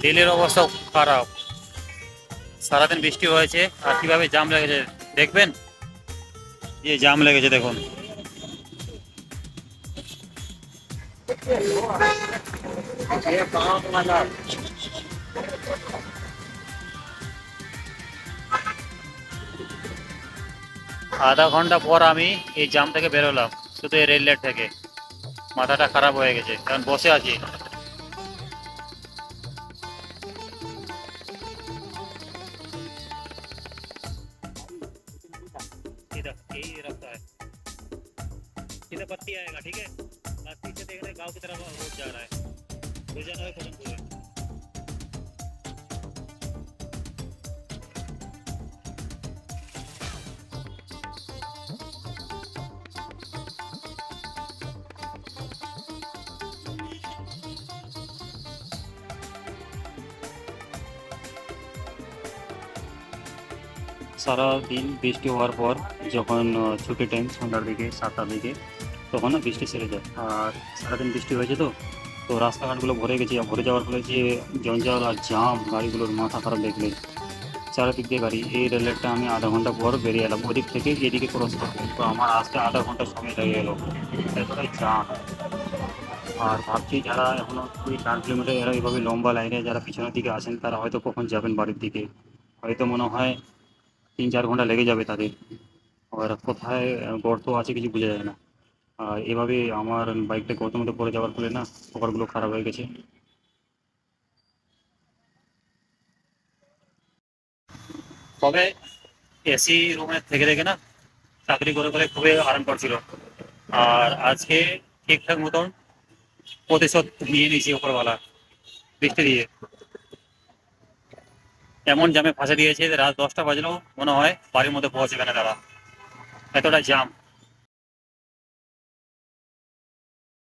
রেলের অবস্থা খারাপ, সারাদিন বৃষ্টি হয়েছে আর কিভাবে জাম লেগেছে দেখবেন। যে জাম লেগেছে দেখুন। আধা ঘন্টা পর আমি এই জাম থেকে বেরোলাম, শুধু এই রেল লাইট থেকে। মাথাটা খারাপ হয়ে গেছে, কারণ বসে আছি। यही रास्ता है, सीधा पत्ती आएगा, ठीक है। और पीछे देख रहे हैं गाँव की तरफ रोड जा रहा है, गुजरना है खत्म हुए। সারা দিন বৃষ্টি হওয়ার পর যখন ছুটির টাইম সন্ধ্যার দিকে 7টার দিকে, তখন না বৃষ্টি সেরে যায়। আর সারাদিন বৃষ্টি হয়েছে তো তো রাস্তাঘাটগুলো ভরে গেছে। আর ভরে যাওয়ার ফলে যে জঞ্জাল আর জাম, গাড়িগুলোর মাথা খারাপ দেখলে। চারিদিক দিয়ে গাড়ি। এই রেল লাইটটা আমি আধা ঘন্টা পর বেরিয়ে এলাম ওদিক থেকে এদিকে ক্রস করতে, তো আমার আসতে আধা ঘন্টা সময় লেগে গেলো। এতটাই জাম। আর ভাবছি যারা এখনো 2-4 কিলোমিটার এরা এইভাবে লম্বা লাইনে যারা পিছনের দিকে আসেন, তারা হয়তো কখন যাবেন বাড়ির দিকে। হয়তো মনে হয় 3-4 ঘন্টা লেগে যাবে তাদের। আর কোথায় গর্ত আছে কিছু বোঝা যায় না। আর এভাবে আমার বাইকটা গর্তের মধ্যে পড়ে যাওয়ার ফলে না কভারগুলো খারাপ হয়ে গেছে। তবে এসি রুমে থেকে থেকে না চাকরি করে করে খুবই আরাম করছিল। আর আজকে ঠিকঠাক মতন প্রতিশোধ নিয়ে নিয়েছি উপরওয়ালা, বৃষ্টি দিয়ে। এমন জামে ফাঁসে দিয়েছে যে রাত 10টা বাজলেও মনে হয় বাড়ির মধ্যে পৌঁছবে না তারা, এতটা জাম।